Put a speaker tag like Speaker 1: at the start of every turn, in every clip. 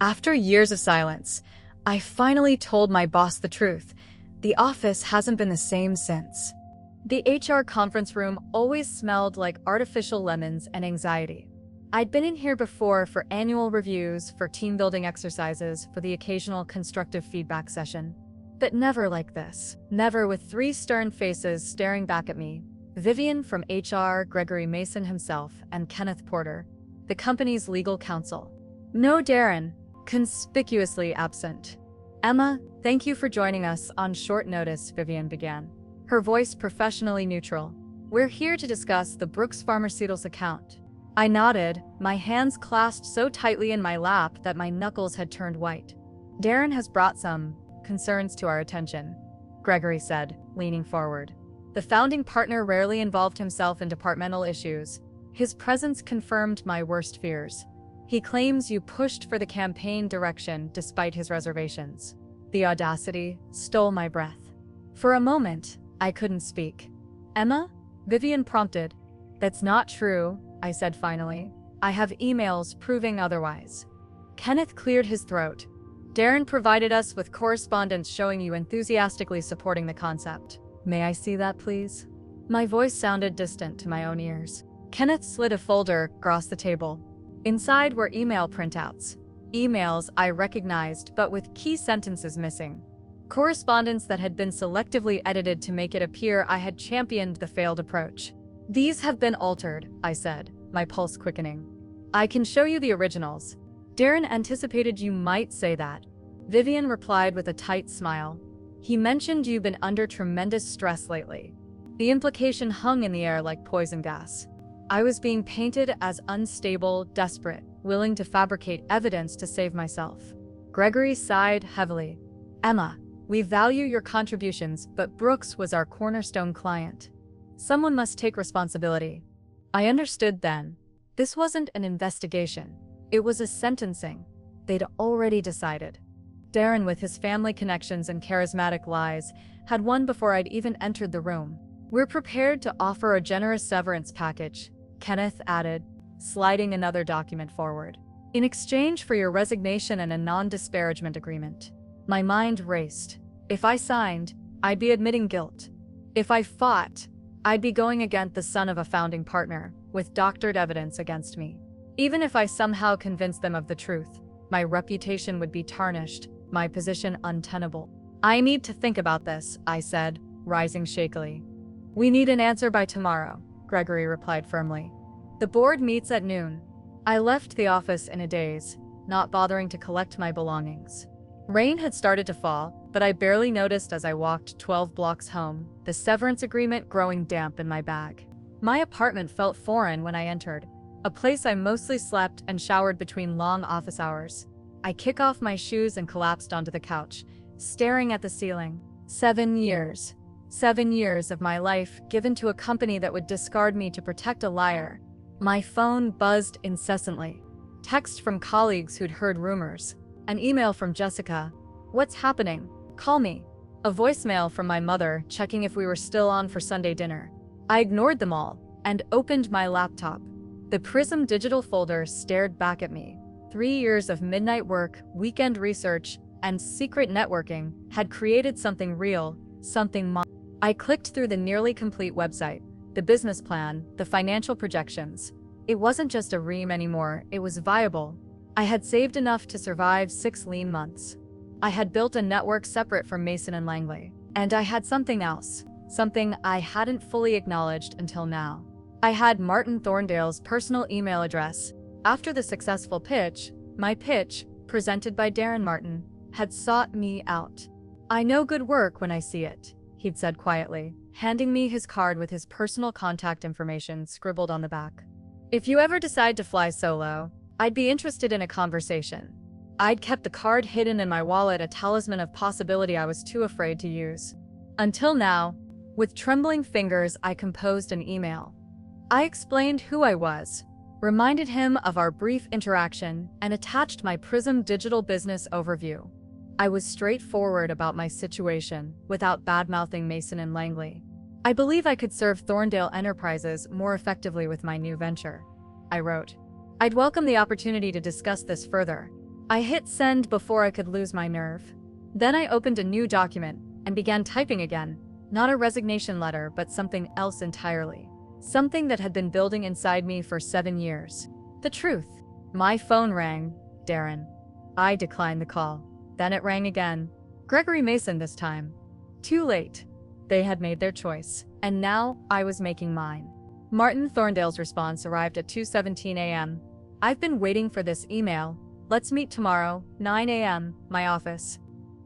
Speaker 1: After years of silence, I finally told my boss the truth. The office hasn't been the same since. The HR conference room always smelled like artificial lemons and anxiety. I'd been in here before for annual reviews, for team building exercises, for the occasional constructive feedback session. But never like this. Never with three stern faces staring back at me. Vivian from HR, Gregory Mason himself, and Kenneth Porter, the company's legal counsel. No Darren, conspicuously absent. Emma, thank you for joining us on short notice, Vivian began, her voice professionally neutral. We're here to discuss the Brooks Pharmaceuticals account. I nodded, my hands clasped so tightly in my lap that my knuckles had turned white. Darren has brought some concerns to our attention, Gregory said, leaning forward. The founding partner rarely involved himself in departmental issues. His presence confirmed my worst fears. He claims you pushed for the campaign direction despite his reservations. The audacity stole my breath. For a moment, I couldn't speak. Emma? Vivian prompted. That's not true, I said finally. I have emails proving otherwise. Kenneth cleared his throat. Darren provided us with correspondence showing you enthusiastically supporting the concept. May I see that, please? My voice sounded distant to my own ears. Kenneth slid a folder across the table. Inside were email printouts. Emails I recognized, but with key sentences missing. Correspondence that had been selectively edited to make it appear I had championed the failed approach. These have been altered, I said, my pulse quickening. I can show you the originals. Darren anticipated you might say that. Vivian replied with a tight smile. He mentioned you've been under tremendous stress lately. The implication hung in the air like poison gas. I was being painted as unstable, desperate, willing to fabricate evidence to save myself. Gregory sighed heavily. Emma, we value your contributions, but Brooks was our cornerstone client. Someone must take responsibility. I understood then. This wasn't an investigation. It was a sentencing. They'd already decided. Darren, with his family connections and charismatic lies, had won before I'd even entered the room. We're prepared to offer a generous severance package, Kenneth added, sliding another document forward. In exchange for your resignation and a non-disparagement agreement. My mind raced. If I signed, I'd be admitting guilt. If I fought, I'd be going against the son of a founding partner, with doctored evidence against me. Even if I somehow convinced them of the truth, my reputation would be tarnished, my position untenable. I need to think about this, I said, rising shakily. We need an answer by tomorrow, Gregory replied firmly. The board meets at noon. I left the office in a daze, not bothering to collect my belongings. Rain had started to fall, but I barely noticed as I walked 12 blocks home, the severance agreement growing damp in my bag. My apartment felt foreign when I entered, a place I mostly slept and showered between long office hours. I kicked off my shoes and collapsed onto the couch, staring at the ceiling. 7 years. 7 years of my life given to a company that would discard me to protect a liar. My phone buzzed incessantly. Text from colleagues who'd heard rumors. An email from Jessica. What's happening? Call me. A voicemail from my mother checking if we were still on for Sunday dinner. I ignored them all and opened my laptop. The Prism digital folder stared back at me. 3 years of midnight work, weekend research, and secret networking had created something real, something I clicked through the nearly complete website, the business plan, the financial projections. It wasn't just a ream anymore, it was viable. I had saved enough to survive 6 lean months. I had built a network separate from Mason and Langley. And I had something else, something I hadn't fully acknowledged until now. I had Martin Thorndale's personal email address. After the successful pitch, my pitch, presented by Darren Martin, had sought me out. I know good work when I see it, he'd said quietly, handing me his card with his personal contact information scribbled on the back. If you ever decide to fly solo, I'd be interested in a conversation. I'd kept the card hidden in my wallet, a talisman of possibility I was too afraid to use. Until now, with trembling fingers, I composed an email. I explained who I was, reminded him of our brief interaction, and attached my Prism digital business overview. I was straightforward about my situation, without bad-mouthing Mason and Langley. I believe I could serve Thorndale Enterprises more effectively with my new venture. I wrote. I'd welcome the opportunity to discuss this further. I hit send before I could lose my nerve. Then I opened a new document and began typing again. Not a resignation letter, but something else entirely. Something that had been building inside me for 7 years. The truth. My phone rang. Darren. I declined the call. Then it rang again. Gregory Mason this time. Too late. They had made their choice, and now I was making mine. Martin Thorndale's response arrived at 2:17 a.m. I've been waiting for this email. Let's meet tomorrow, 9 a.m., my office.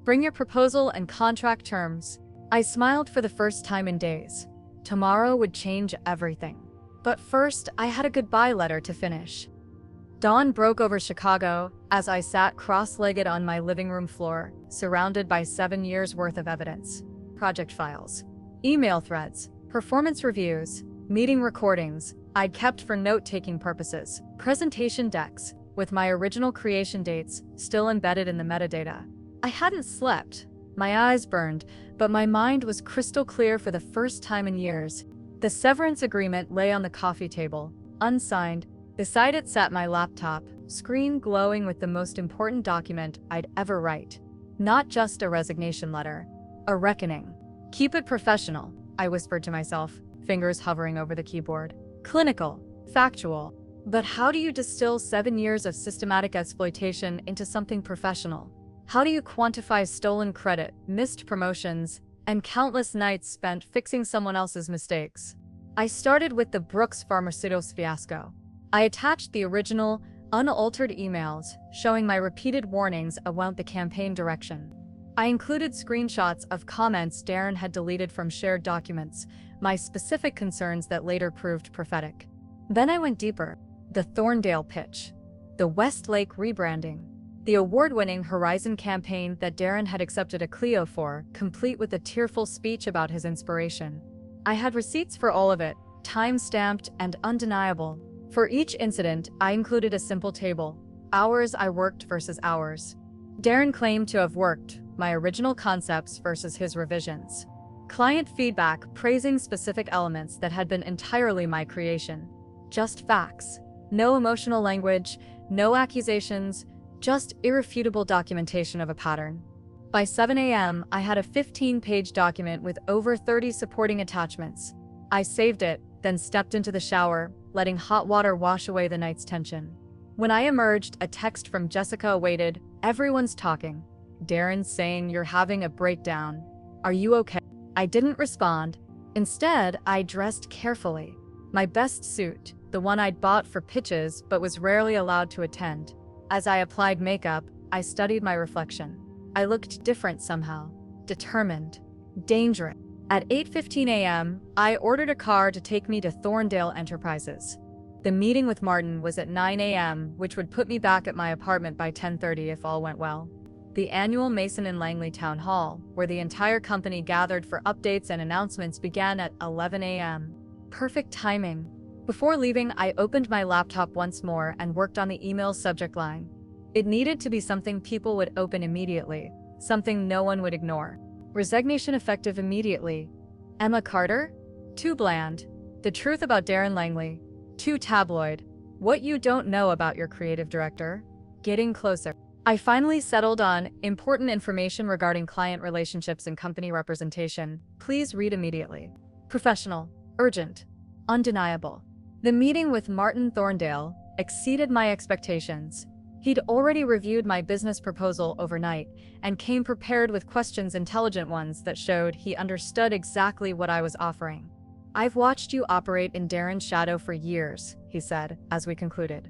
Speaker 1: Bring your proposal and contract terms. I smiled for the first time in days. Tomorrow would change everything. But first, I had a goodbye letter to finish. Dawn broke over Chicago as I sat cross-legged on my living room floor, surrounded by 7 years' worth of evidence. Project files, email threads, performance reviews, meeting recordings I'd kept for note-taking purposes, presentation decks with my original creation dates still embedded in the metadata. I hadn't slept. My eyes burned, but my mind was crystal clear for the first time in years. The severance agreement lay on the coffee table, unsigned. Beside it sat my laptop, screen glowing with the most important document I'd ever write. Not just a resignation letter. A reckoning. Keep it professional, I whispered to myself, fingers hovering over the keyboard. Clinical. Factual. But how do you distill 7 years of systematic exploitation into something professional? How do you quantify stolen credit, missed promotions, and countless nights spent fixing someone else's mistakes? I started with the Brooks Pharmaceuticals fiasco. I attached the original, unaltered emails showing my repeated warnings about the campaign direction. I included screenshots of comments Darren had deleted from shared documents, my specific concerns that later proved prophetic. Then I went deeper. The Thorndale pitch. The Westlake rebranding. The award-winning Horizon campaign that Darren had accepted a Clio for, complete with a tearful speech about his inspiration. I had receipts for all of it, time-stamped and undeniable. For each incident, I included a simple table. Hours I worked versus hours. Darren claimed to have worked, my original concepts versus his revisions. Client feedback praising specific elements that had been entirely my creation. Just facts. No emotional language, no accusations, just irrefutable documentation of a pattern. By 7 a.m., I had a 15-page document with over 30 supporting attachments. I saved it, then stepped into the shower, letting hot water wash away the night's tension. When I emerged, a text from Jessica awaited. Everyone's talking. Darren's saying you're having a breakdown. Are you okay? I didn't respond. Instead, I dressed carefully. My best suit, the one I'd bought for pitches but was rarely allowed to attend. As I applied makeup, I studied my reflection. I looked different somehow. Determined. Dangerous. At 8:15 a.m., I ordered a car to take me to Thorndale Enterprises. The meeting with Martin was at 9 a.m., which would put me back at my apartment by 10:30 if all went well. The annual Mason and Langley Town Hall, where the entire company gathered for updates and announcements, began at 11 a.m. Perfect timing. Before leaving, I opened my laptop once more and worked on the email subject line. It needed to be something people would open immediately, something no one would ignore. Resignation effective immediately. Emma Carter? Too bland. The truth about Darren Langley. Too tabloid. What you don't know about your creative director. Getting closer. I finally settled on important information regarding client relationships and company representation. Please read immediately. Professional. Urgent. Undeniable. The meeting with Martin Thorndale exceeded my expectations. He'd already reviewed my business proposal overnight and came prepared with questions, intelligent ones that showed he understood exactly what I was offering. I've watched you operate in Darren's shadow for years, he said, as we concluded.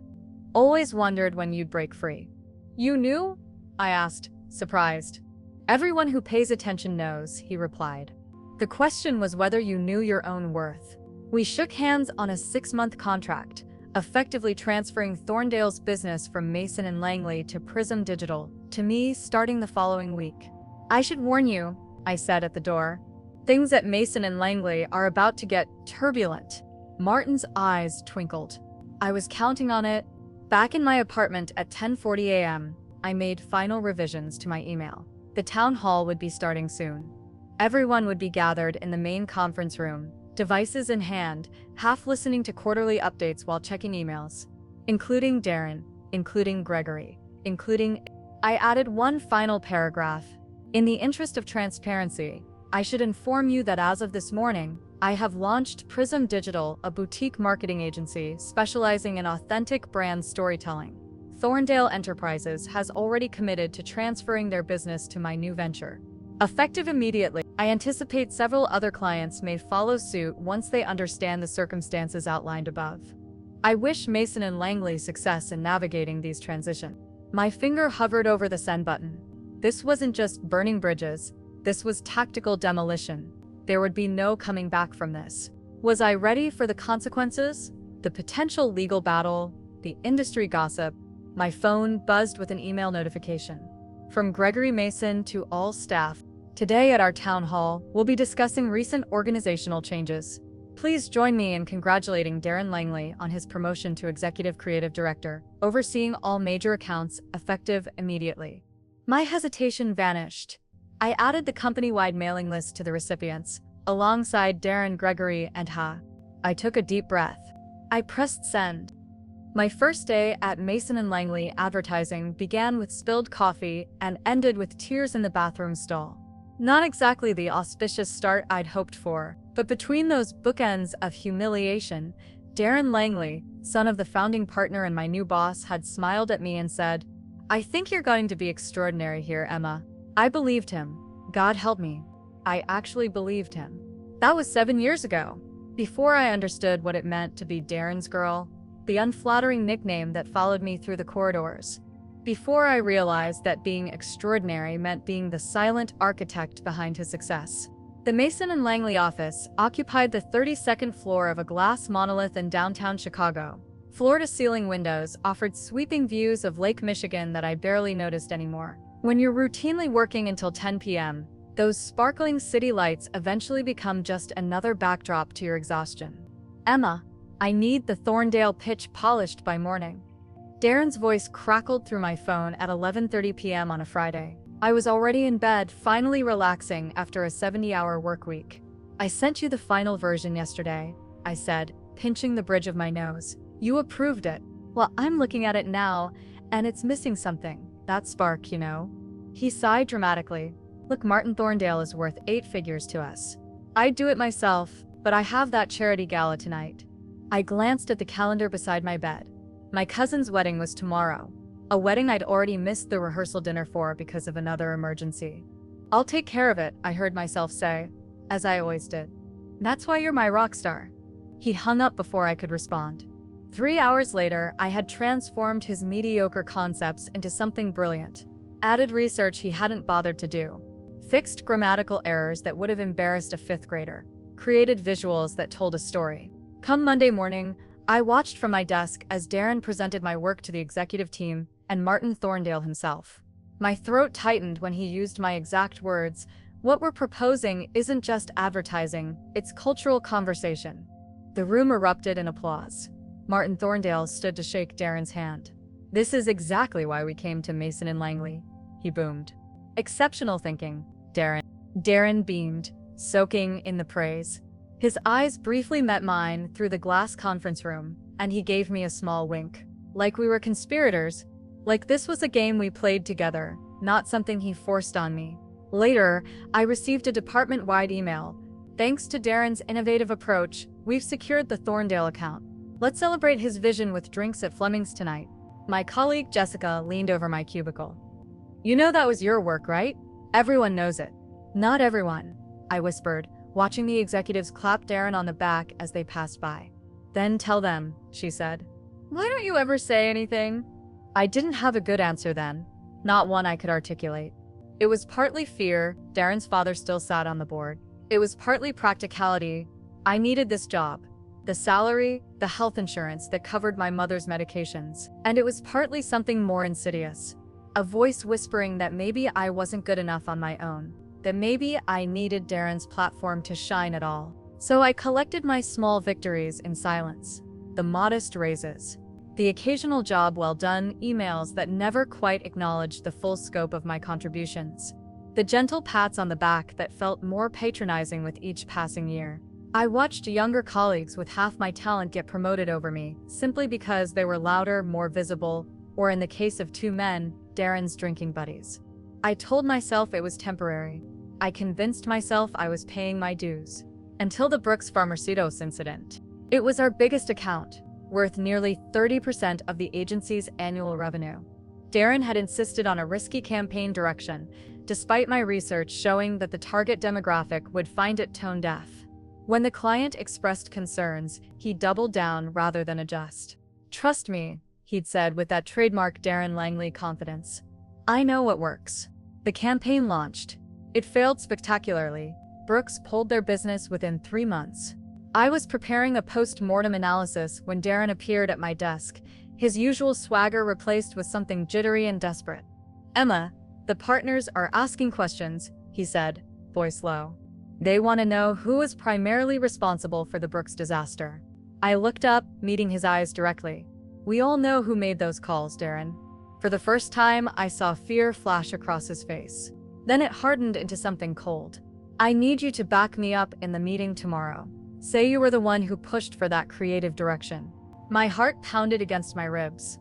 Speaker 1: Always wondered when you'd break free. You knew? I asked, surprised. Everyone who pays attention knows, he replied. The question was whether you knew your own worth. We shook hands on a 6-month contract, effectively transferring Thorndale's business from Mason and Langley to Prism Digital, to me starting the following week. I should warn you, I said at the door. Things at Mason and Langley are about to get turbulent. Martin's eyes twinkled. I was counting on it. Back in my apartment at 10:40 a.m., I made final revisions to my email. The town hall would be starting soon. Everyone would be gathered in the main conference room, devices in hand, half listening to quarterly updates while checking emails. Including Darren, including Gregory. including. I added one final paragraph. In the interest of transparency, I should inform you that as of this morning, I have launched Prism Digital, a boutique marketing agency specializing in authentic brand storytelling. Thorndale Enterprises has already committed to transferring their business to my new venture. Effective immediately, I anticipate several other clients may follow suit once they understand the circumstances outlined above. I wish Mason and Langley success in navigating these transitions. My finger hovered over the send button. This wasn't just burning bridges, this was tactical demolition. There would be no coming back from this. Was I ready for the consequences? The potential legal battle, the industry gossip. My phone buzzed with an email notification. From Gregory Mason to all staff. Today at our town hall, we'll be discussing recent organizational changes. Please join me in congratulating Darren Langley on his promotion to Executive Creative Director, overseeing all major accounts, effective immediately. My hesitation vanished. I added the company-wide mailing list to the recipients, alongside Darren, Gregory, and Ha. I took a deep breath. I pressed send. My first day at Mason & Langley Advertising began with spilled coffee and ended with tears in the bathroom stall. Not exactly the auspicious start I'd hoped for, but between those bookends of humiliation, Darren Langley, son of the founding partner and my new boss, had smiled at me and said, "I think you're going to be extraordinary here, Emma." I believed him. God help me. I actually believed him. That was 7 years ago, before I understood what it meant to be Darren's girl, the unflattering nickname that followed me through the corridors. Before I realized that being extraordinary meant being the silent architect behind his success. The Mason & Langley office occupied the 32nd floor of a glass monolith in downtown Chicago. Floor-to-ceiling windows offered sweeping views of Lake Michigan that I barely noticed anymore. When you're routinely working until 10 p.m., those sparkling city lights eventually become just another backdrop to your exhaustion. "Emma, I need the Thorndale pitch polished by morning." Darren's voice crackled through my phone at 11:30 p.m. on a Friday. I was already in bed, finally relaxing after a 70-hour work week. "I sent you the final version yesterday," I said, pinching the bridge of my nose. "You approved it." "Well, I'm looking at it now, and it's missing something. That spark, you know." He sighed dramatically. "Look, Martin Thorndale is worth 8 figures to us. I'd do it myself, but I have that charity gala tonight." I glanced at the calendar beside my bed. My cousin's wedding was tomorrow, a wedding I'd already missed the rehearsal dinner for because of another emergency. "I'll take care of it," I heard myself say, as I always did. "That's why you're my rock star." He hung up before I could respond. 3 hours later, I had transformed his mediocre concepts into something brilliant. Added research he hadn't bothered to do. Fixed grammatical errors that would have embarrassed a 5th grader. Created visuals that told a story. Come Monday morning, I watched from my desk as Darren presented my work to the executive team and Martin Thorndale himself. My throat tightened when he used my exact words. "What we're proposing isn't just advertising, it's cultural conversation." The room erupted in applause. Martin Thorndale stood to shake Darren's hand. "This is exactly why we came to Mason & Langley," he boomed. "Exceptional thinking, Darren." Darren beamed, soaking in the praise. His eyes briefly met mine through the glass conference room, and he gave me a small wink. Like we were conspirators. Like this was a game we played together, not something he forced on me. Later, I received a department-wide email. "Thanks to Darren's innovative approach, we've secured the Thorndale account. Let's celebrate his vision with drinks at Fleming's tonight." My colleague Jessica leaned over my cubicle. "You know that was your work, right? Everyone knows it." "Not everyone," I whispered, watching the executives clap Darren on the back as they passed by. "Then tell them," she said. "Why don't you ever say anything?" I didn't have a good answer then, not one I could articulate. It was partly fear, Darren's father still sat on the board. It was partly practicality. I needed this job. The salary, the health insurance that covered my mother's medications. And it was partly something more insidious. A voice whispering that maybe I wasn't good enough on my own. That maybe I needed Darren's platform to shine at all. So I collected my small victories in silence. The modest raises. The occasional job well done emails that never quite acknowledged the full scope of my contributions. The gentle pats on the back that felt more patronizing with each passing year. I watched younger colleagues with half my talent get promoted over me, simply because they were louder, more visible, or in the case of two men, Darren's drinking buddies. I told myself it was temporary. I convinced myself I was paying my dues. Until the Brooks Pharmaceuticals incident. It was our biggest account, worth nearly 30% of the agency's annual revenue. Darren had insisted on a risky campaign direction, despite my research showing that the target demographic would find it tone deaf. When the client expressed concerns, he doubled down rather than adjust. "Trust me," he'd said with that trademark Darren Langley confidence. "I know what works." The campaign launched. It failed spectacularly. Brooks pulled their business within 3 months. I was preparing a post-mortem analysis when Darren appeared at my desk, his usual swagger replaced with something jittery and desperate. "Emma, the partners are asking questions," he said, voice low. "They want to know who was primarily responsible for the Brooks disaster." I looked up, meeting his eyes directly. "We all know who made those calls, Darren." For the first time, I saw fear flash across his face. Then it hardened into something cold. "I need you to back me up in the meeting tomorrow. Say you were the one who pushed for that creative direction." My heart pounded against my ribs.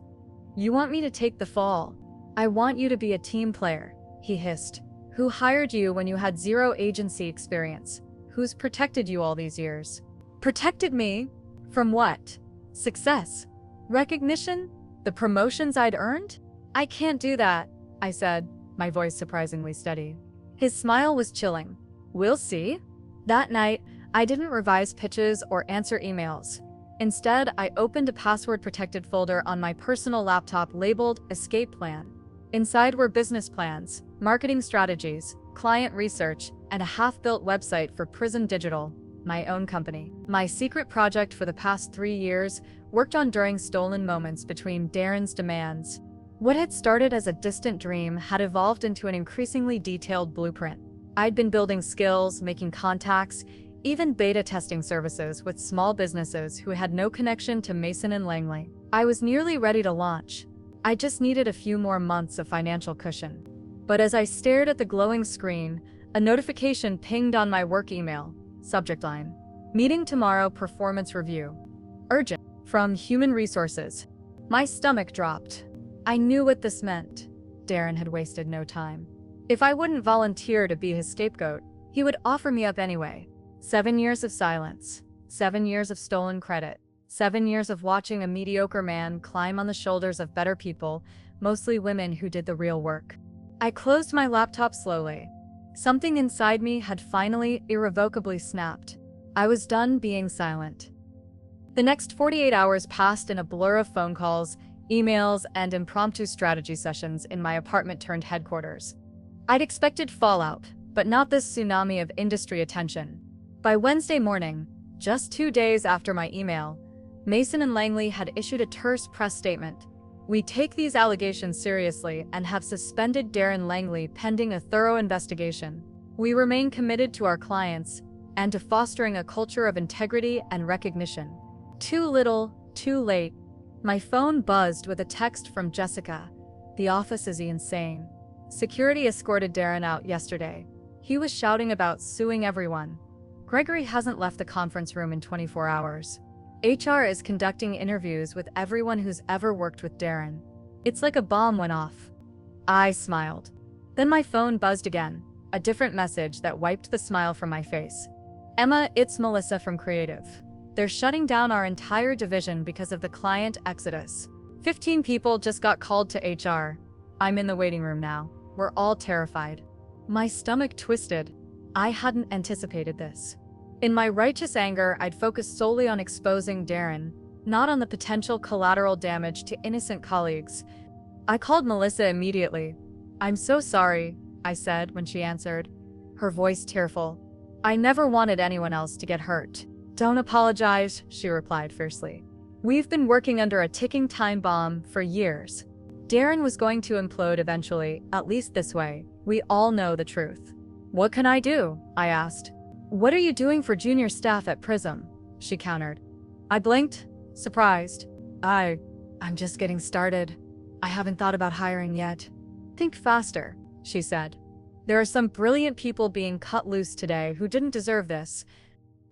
Speaker 1: "You want me to take the fall? I want you to be a team player," he hissed. "Who hired you when you had zero agency experience? Who's protected you all these years?" Protected me? From what? Success? Recognition? The promotions I'd earned? "I can't do that," I said, my voice surprisingly steady. His smile was chilling. "We'll see." That night, I didn't revise pitches or answer emails. Instead, I opened a password-protected folder on my personal laptop labeled Escape Plan. Inside were business plans, marketing strategies, client research, and a half-built website for Prism Digital, my own company. My secret project for the past 3 years, worked on during stolen moments between Darren's demands. What had started as a distant dream had evolved into an increasingly detailed blueprint. I'd been building skills, making contacts, even beta testing services with small businesses who had no connection to Mason and Langley. I was nearly ready to launch. I just needed a few more months of financial cushion. But as I stared at the glowing screen, a notification pinged on my work email. Subject line: "Meeting tomorrow, performance review. Urgent. From Human Resources." My stomach dropped. I knew what this meant. Darren had wasted no time. If I wouldn't volunteer to be his scapegoat, he would offer me up anyway. 7 years of silence. 7 years of stolen credit. 7 years of watching a mediocre man climb on the shoulders of better people, mostly women who did the real work. I closed my laptop slowly. Something inside me had finally, irrevocably snapped. I was done being silent. The next 48 hours passed in a blur of phone calls, emails, and impromptu strategy sessions in my apartment-turned-headquarters. I'd expected fallout, but not this tsunami of industry attention. By Wednesday morning, just 2 days after my email, Mason and Langley had issued a terse press statement. "We take these allegations seriously and have suspended Darren Langley pending a thorough investigation. We remain committed to our clients and to fostering a culture of integrity and recognition." Too little, too late. My phone buzzed with a text from Jessica. "The office is insane. Security escorted Darren out yesterday. He was shouting about suing everyone. Gregory hasn't left the conference room in 24 hours. HR is conducting interviews with everyone who's ever worked with Darren. It's like a bomb went off." I smiled. Then my phone buzzed again, a different message that wiped the smile from my face. "Emma, it's Melissa from Creative. They're shutting down our entire division because of the client exodus. 15 people just got called to HR. I'm in the waiting room now. We're all terrified." My stomach twisted. I hadn't anticipated this. In my righteous anger, I'd focused solely on exposing Darren, not on the potential collateral damage to innocent colleagues. I called Melissa immediately. "I'm so sorry," I said when she answered, her voice tearful. "I never wanted anyone else to get hurt." "Don't apologize," she replied fiercely. "We've been working under a ticking time bomb for years. Darren was going to implode eventually, at least this way. We all know the truth." "What can I do?" I asked. "What are you doing for junior staff at Prism?" she countered. I blinked, surprised. I'm just getting started. I haven't thought about hiring yet." "Think faster," she said. "There are some brilliant people being cut loose today who didn't deserve this."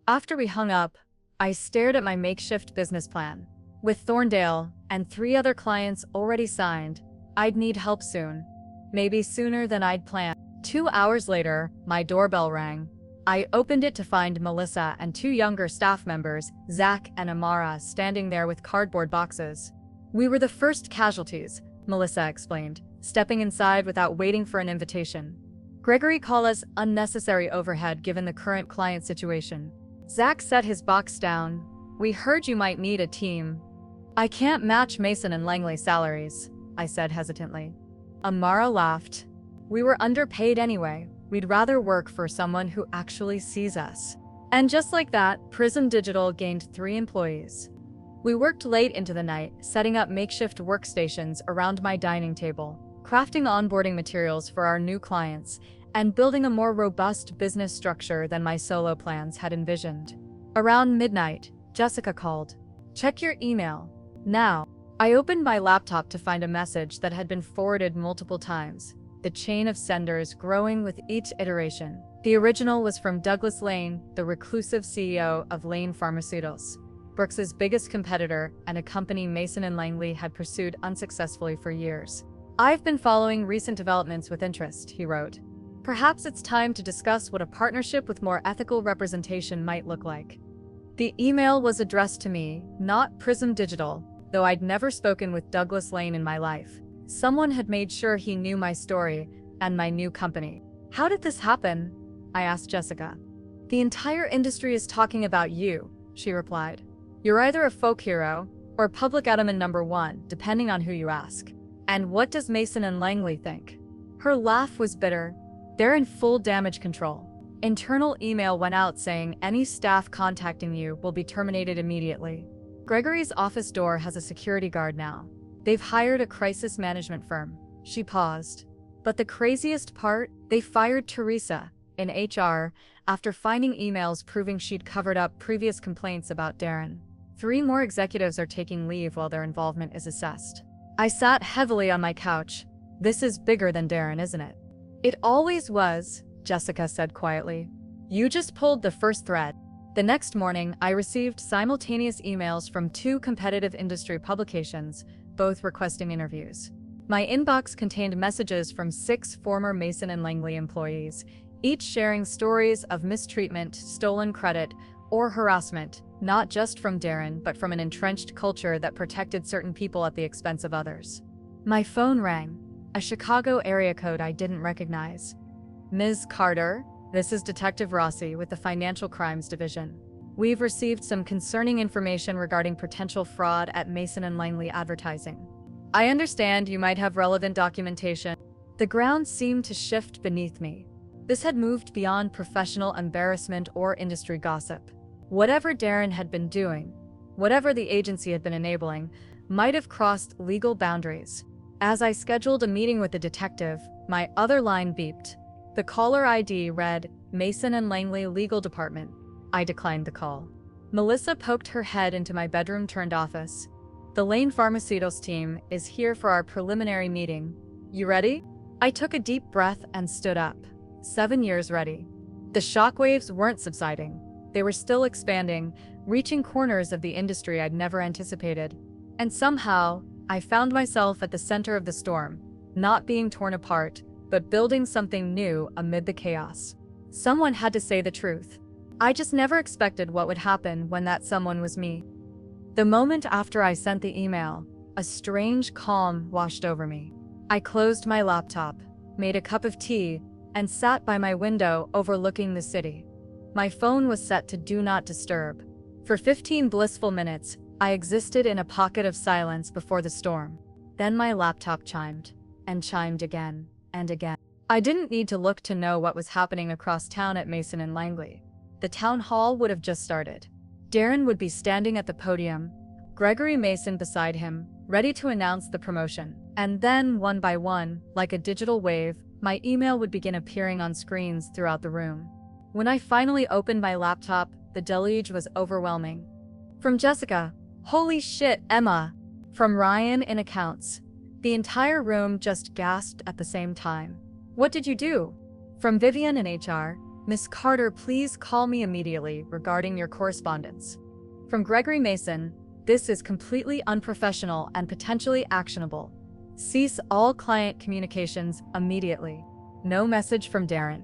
Speaker 1: After we hung up, I stared at my makeshift business plan. With Thorndale and 3 other clients already signed, I'd need help soon. Maybe sooner than I'd planned. 2 hours later, my doorbell rang. I opened it to find Melissa and 2 younger staff members, Zach and Amara, standing there with cardboard boxes. "We were the first casualties," Melissa explained, stepping inside without waiting for an invitation. "Gregory called us unnecessary overhead given the current client situation." Zach set his box down. "We heard you might need a team." "I can't match Mason and Langley salaries," I said hesitantly. Amara laughed. "We were underpaid anyway. We'd rather work for someone who actually sees us." And just like that, Prism Digital gained 3 employees. We worked late into the night, setting up makeshift workstations around my dining table, crafting onboarding materials for our new clients, and building a more robust business structure than my solo plans had envisioned. Around midnight, Jessica called. "Check your email. Now." I opened my laptop to find a message that had been forwarded multiple times, the chain of senders growing with each iteration. The original was from Douglas Lane, the reclusive CEO of Lane Pharmaceuticals, Brooks's biggest competitor and a company Mason and Langley had pursued unsuccessfully for years. "I've been following recent developments with interest," he wrote. "Perhaps it's time to discuss what a partnership with more ethical representation might look like." The email was addressed to me, not Prism Digital, though I'd never spoken with Douglas Lane in my life. Someone had made sure he knew my story and my new company. "How did this happen?" I asked Jessica. "The entire industry is talking about you," she replied. "You're either a folk hero or public enemy #1, depending on who you ask. And what does Mason and Langley think?" Her laugh was bitter. "They're in full damage control. Internal email went out saying any staff contacting you will be terminated immediately. Gregory's office door has a security guard now. They've hired a crisis management firm." She paused. "But the craziest part, they fired Teresa in HR after finding emails proving she'd covered up previous complaints about Darren. 3 more executives are taking leave while their involvement is assessed." I sat heavily on my couch. "This is bigger than Darren, isn't it?" "It always was," Jessica said quietly. "You just pulled the first thread." The next morning, I received simultaneous emails from 2 competitive industry publications, both requesting interviews. My inbox contained messages from 6 former Mason and Langley employees, each sharing stories of mistreatment, stolen credit, or harassment, not just from Darren, but from an entrenched culture that protected certain people at the expense of others. My phone rang, a Chicago area code I didn't recognize. "Ms. Carter, this is Detective Rossi with the Financial Crimes Division. We've received some concerning information regarding potential fraud at Mason and Langley Advertising. I understand you might have relevant documentation." The ground seemed to shift beneath me. This had moved beyond professional embarrassment or industry gossip. Whatever Darren had been doing, whatever the agency had been enabling, might have crossed legal boundaries. As I scheduled a meeting with the detective, my other line beeped. The caller ID read, "Mason and Langley Legal Department." I declined the call. Melissa poked her head into my bedroom-turned office. "The Lane Pharmaceuticals team is here for our preliminary meeting. You ready?" I took a deep breath and stood up. 7 years ready. The shockwaves weren't subsiding. They were still expanding, reaching corners of the industry I'd never anticipated. And somehow, I found myself at the center of the storm, not being torn apart, but building something new amid the chaos. Someone had to say the truth. I just never expected what would happen when that someone was me. The moment after I sent the email, a strange calm washed over me. I closed my laptop, made a cup of tea, and sat by my window overlooking the city. My phone was set to Do Not Disturb. For 15 blissful minutes, I existed in a pocket of silence before the storm. Then my laptop chimed, and chimed again, and again. I didn't need to look to know what was happening across town at Mason and Langley. The town hall would have just started. Darren would be standing at the podium, Gregory Mason beside him, ready to announce the promotion. And then, one by one, like a digital wave, my email would begin appearing on screens throughout the room. When I finally opened my laptop, the deluge was overwhelming. From Jessica, "Holy shit, Emma!" From Ryan in accounts. The entire room just gasped at the same time. "What did you do?" From Vivian in HR, "Miss Carter, please call me immediately regarding your correspondence." From Gregory Mason, This is completely unprofessional and potentially actionable. Cease all client communications immediately. No message from Darren.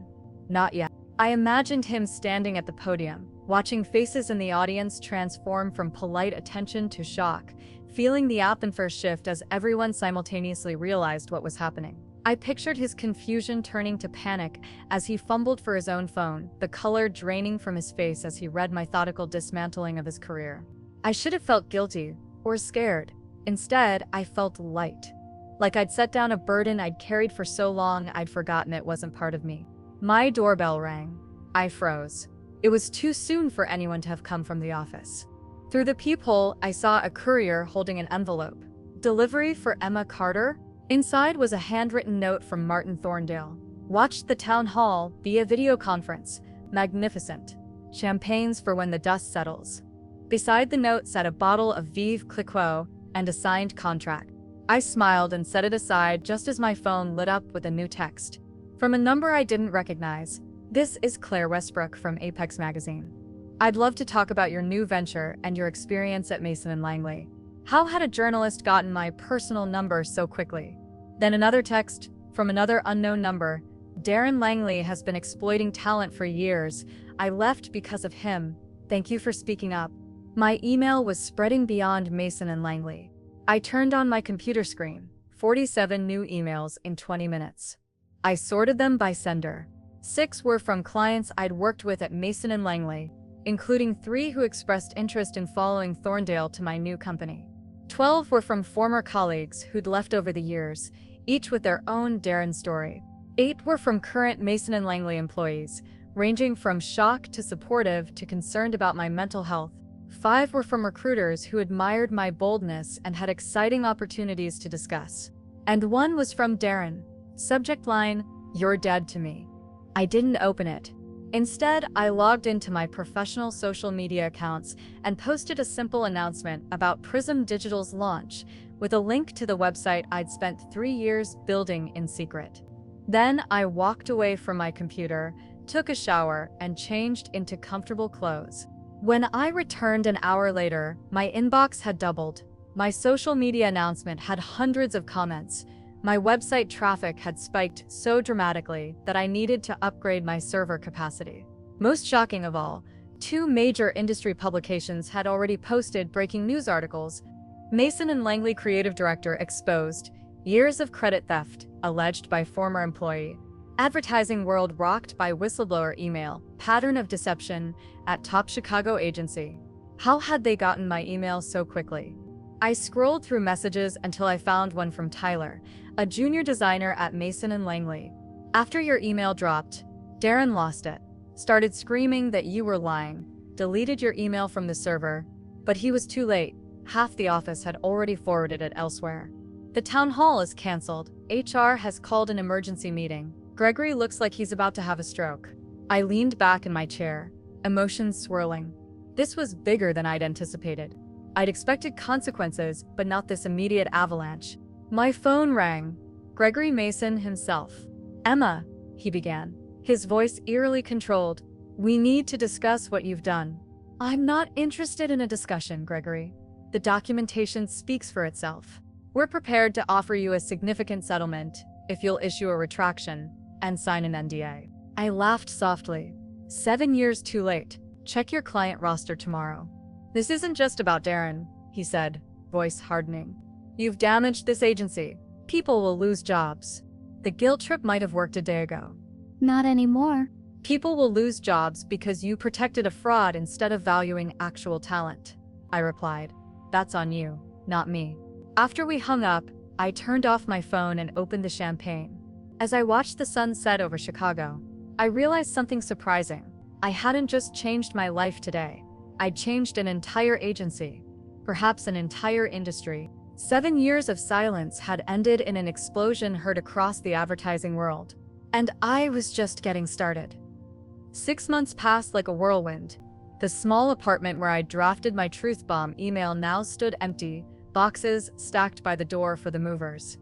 Speaker 1: Not yet. I imagined him standing at the podium, watching faces in the audience transform from polite attention to shock, feeling the atmosphere shift as everyone simultaneously realized what was happening. I pictured his confusion turning to panic as he fumbled for his own phone, the color draining from his face as he read my methodical dismantling of his career. I should have felt guilty or scared. Instead, I felt light. Like I'd set down a burden I'd carried for so long I'd forgotten it wasn't part of me. My doorbell rang. I froze. It was too soon for anyone to have come from the office. Through the peephole, I saw a courier holding an envelope. Delivery for Emma Carter? Inside was a handwritten note from Martin Thorndale. Watched the town hall via video conference. Magnificent. Champagnes for when the dust settles. Beside the note sat a bottle of Veuve Clicquot and a signed contract. I smiled and set it aside just as my phone lit up with a new text. From a number I didn't recognize. This is Claire Westbrook from Apex Magazine. I'd love to talk about your new venture and your experience at Mason & Langley. How had a journalist gotten my personal number so quickly? Then another text from another unknown number. Darren Langley has been exploiting talent for years. I left because of him. Thank you for speaking up. My email was spreading beyond Mason & Langley. I turned on my computer screen. 47 new emails in 20 minutes. I sorted them by sender. 6 were from clients I'd worked with at Mason & Langley, including 3 who expressed interest in following Thorndale to my new company. 12 were from former colleagues who'd left over the years, each with their own Darren story. 8 were from current Mason & Langley employees, ranging from shocked to supportive to concerned about my mental health. 5 were from recruiters who admired my boldness and had exciting opportunities to discuss. And 1 was from Darren. Subject line, "You're dead to me." I didn't open it. Instead, I logged into my professional social media accounts and posted a simple announcement about Prism Digital's launch with a link to the website I'd spent 3 years building in secret. Then I walked away from my computer, took a shower, and changed into comfortable clothes. When I returned an hour later, my inbox had doubled. My social media announcement had hundreds of comments. My website traffic had spiked so dramatically that I needed to upgrade my server capacity. Most shocking of all, 2 major industry publications had already posted breaking news articles. Mason & Langley creative director exposed, years of credit theft, alleged by former employee. Advertising world rocked by whistleblower email, pattern of deception at top Chicago agency. How had they gotten my email so quickly? I scrolled through messages until I found one from Tyler, a junior designer at Mason & Langley. "After your email dropped, Darren lost it. Started screaming that you were lying. Deleted your email from the server. But he was too late. Half the office had already forwarded it elsewhere. The town hall is canceled. HR has called an emergency meeting. Gregory looks like he's about to have a stroke." I leaned back in my chair, emotions swirling. This was bigger than I'd anticipated. I'd expected consequences, but not this immediate avalanche. My phone rang. Gregory Mason himself. "Emma," he began, his voice eerily controlled. "We need to discuss what you've done." "I'm not interested in a discussion, Gregory. The documentation speaks for itself. We're prepared to offer you a significant settlement if you'll issue a retraction and sign an NDA. I laughed softly. 7 years too late. Check your client roster tomorrow. "This isn't just about Darren," he said, voice hardening. "You've damaged this agency. People will lose jobs. The guilt trip might have worked a day ago.
Speaker 2: Not anymore.
Speaker 1: People will lose jobs because you protected a fraud instead of valuing actual talent," I replied. "That's on you, not me." After we hung up, I turned off my phone and opened the champagne. As I watched the sun set over Chicago, I realized something surprising. I hadn't just changed my life today. I'd changed an entire agency, perhaps an entire industry. 7 years of silence had ended in an explosion heard across the advertising world. And I was just getting started. 6 months passed like a whirlwind. The small apartment where I'd drafted my truth bomb email now stood empty, boxes stacked by the door for the movers.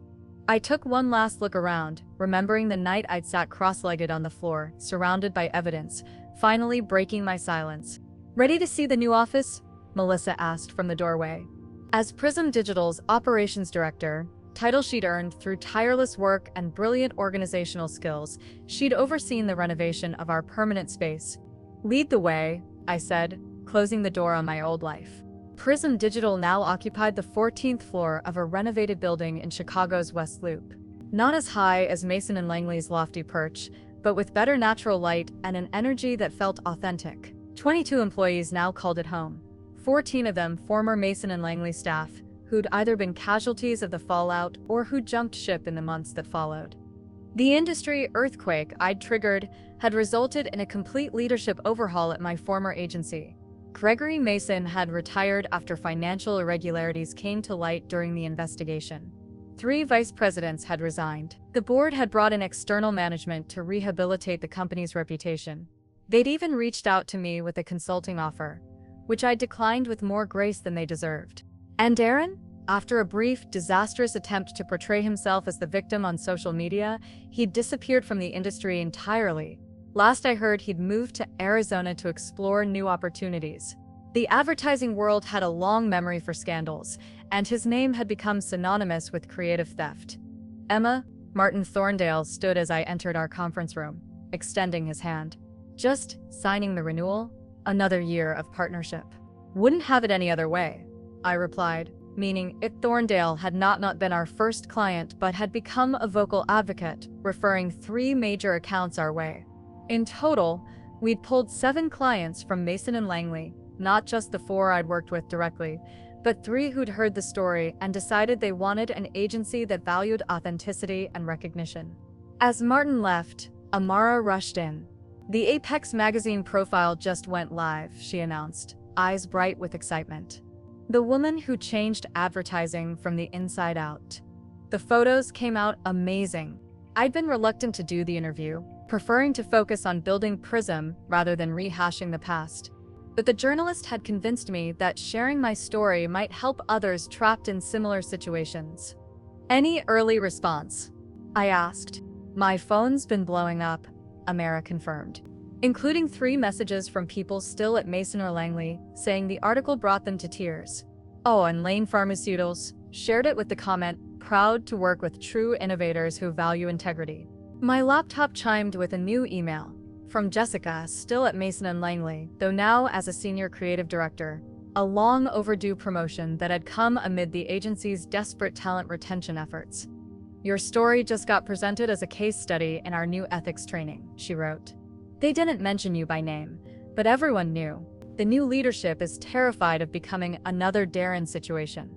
Speaker 1: I took one last look around, remembering the night I'd sat cross-legged on the floor, surrounded by evidence, finally breaking my silence. "Ready to see the new office?" Melissa asked from the doorway. As Prism Digital's operations director, title she'd earned through tireless work and brilliant organizational skills, she'd overseen the renovation of our permanent space. "Lead the way," I said, closing the door on my old life. Prism Digital now occupied the 14th floor of a renovated building in Chicago's West Loop. Not as high as Mason and Langley's lofty perch, but with better natural light and an energy that felt authentic. 22 employees now called it home. 14 of them former Mason and Langley staff, who'd either been casualties of the fallout or who jumped ship in the months that followed. The industry earthquake I'd triggered had resulted in a complete leadership overhaul at my former agency. Gregory Mason had retired after financial irregularities came to light during the investigation. 3 vice presidents had resigned. The board had brought in external management to rehabilitate the company's reputation. They'd even reached out to me with a consulting offer, which I declined with more grace than they deserved. And Darren? After a brief, disastrous attempt to portray himself as the victim on social media, he'd disappeared from the industry entirely. Last I heard, he'd moved to Arizona to explore new opportunities. The advertising world had a long memory for scandals, and his name had become synonymous with creative theft. "Emma," Martin Thorndale stood as I entered our conference room, extending his hand. "Just signing the renewal? Another year of partnership." "Wouldn't have it any other way," I replied, meaning if Thorndale had not been our first client but had become a vocal advocate, referring 3 major accounts our way. In total, we'd pulled 7 clients from Mason and Langley, not just the 4 I'd worked with directly, but 3 who'd heard the story and decided they wanted an agency that valued authenticity and recognition. As Martin left, Amara rushed in. "The Apex magazine profile just went live," she announced, eyes bright with excitement. "The woman who changed advertising from the inside out." The photos came out amazing. I'd been reluctant to do the interview, preferring to focus on building Prism rather than rehashing the past. But the journalist had convinced me that sharing my story might help others trapped in similar situations. "Any early response?" I asked. "My phone's been blowing up," Amara confirmed, including 3 messages from people still at Mason or Langley, saying the article brought them to tears. Oh, and Lane Pharmaceuticals shared it with the comment, "Proud to work with true innovators who value integrity." My laptop chimed with a new email from Jessica, still at Mason and Langley, though now as a senior creative director, a long overdue promotion that had come amid the agency's desperate talent retention efforts. "Your story just got presented as a case study in our new ethics training," she wrote. "They didn't mention you by name, but everyone knew. The new leadership is terrified of becoming another Darren situation.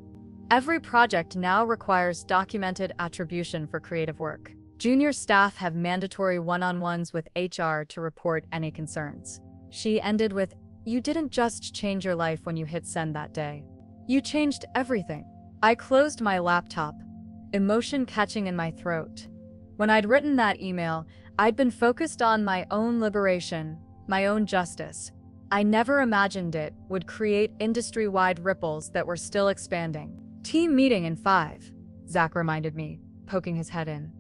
Speaker 1: Every project now requires documented attribution for creative work. Junior staff have mandatory one-on-ones with HR to report any concerns." She ended with, "You didn't just change your life when you hit send that day. You changed everything." I closed my laptop, emotion catching in my throat. When I'd written that email, I'd been focused on my own liberation, my own justice. I never imagined it would create industry-wide ripples that were still expanding. "Team meeting in 5, Zach reminded me, poking his head in.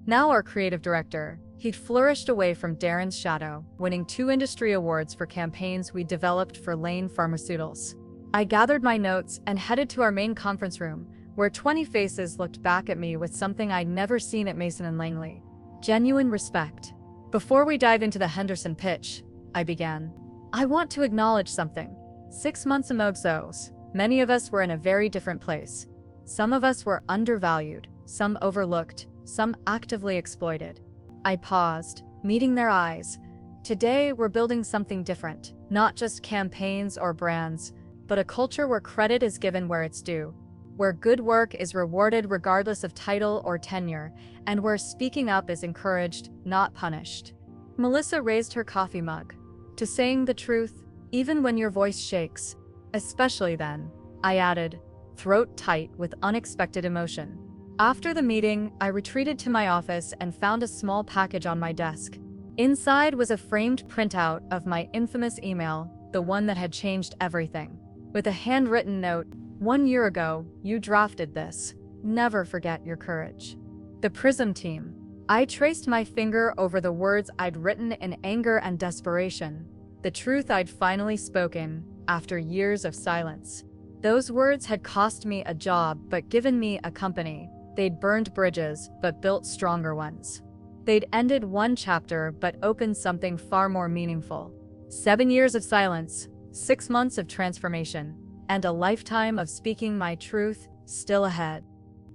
Speaker 1: Now our creative director, he'd flourished away from Darren's shadow, winning 2 industry awards for campaigns we developed for Lane Pharmaceuticals. I gathered my notes and headed to our main conference room, where 20 faces looked back at me with something I'd never seen at Mason and Langley: genuine respect. "Before we dive into the Henderson pitch," I began, "I want to acknowledge something. 6 months ago, many of us were in a very different place. Some of us were undervalued, some overlooked, some actively exploited." I paused, meeting their eyes. "Today, we're building something different, not just campaigns or brands, but a culture where credit is given where it's due, where good work is rewarded regardless of title or tenure, and where speaking up is encouraged, not punished." Melissa raised her coffee mug. "To saying the truth, even when your voice shakes, especially then," I added, throat tight with unexpected emotion. After the meeting, I retreated to my office and found a small package on my desk. Inside was a framed printout of my infamous email, the one that had changed everything. With a handwritten note, "1 year ago, you drafted this. Never forget your courage. The Prism team." I traced my finger over the words I'd written in anger and desperation. The truth I'd finally spoken, after years of silence. Those words had cost me a job but given me a company. They'd burned bridges but built stronger ones. They'd ended one chapter but opened something far more meaningful. 7 years of silence, 6 months of transformation, and a lifetime of speaking my truth still ahead.